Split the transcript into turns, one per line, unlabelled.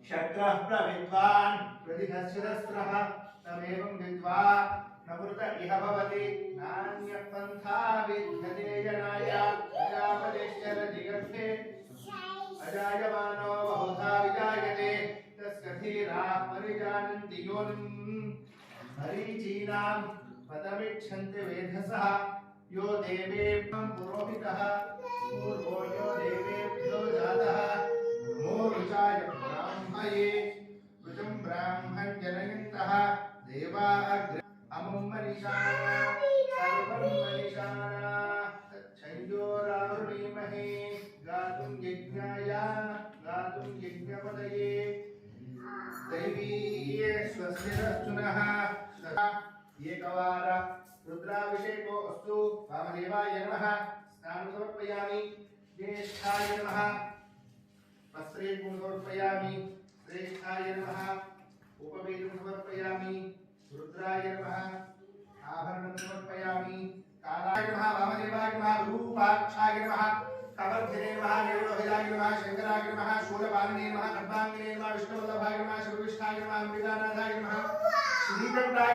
क्षत्रः प्रविद्वान् प्रतिहस्यदस्त्रः तमेवं विद्वा नवृत इह भवति नान्यपन्था विद्यते जनाय प्रजापतिश्चरदिगर्भे अजायमानो बहुधा विजायते तस्य धीराः परिजानन्ति योनिम् मरीचीनां पदमिच्छन्ति वेधसः यो देवेभ्यः पुरोहितः पूर्वो यो देवेभ्यो जातः नमो ऋचाय ब्राह्मये ऋचं ब्राह्मण जनयन्तः देवा अमुं मनीषाणा सर्वं मनीषाणा तच्छयोरारुणीमहे गातुं यज्ञपतये दैवी स्वस्तिरस्तुनः एकवार रुद्राभिषेको अस्तु वामदेवाय नमः स्नानं समर्पयामि ज्येष्ठाय नमः वस्त्रे समर्पयामि श्रेष्ठाय नमः उपवेदं समर्पयामि रुद्राय नमः आभरणं समर्पयामि कालाय नमः वामदेवाय नमः रूपाक्षाय नमः कवर्धिने नमः नीलोहिताय नमः शंकराय नमः शूलपाणिने नमः खड्गाङ्गिने नमः विष्णुवल्लभाय नमः शिवविष्ठाय नमः अमृतानाथाय नमः श्रीकण्ठाय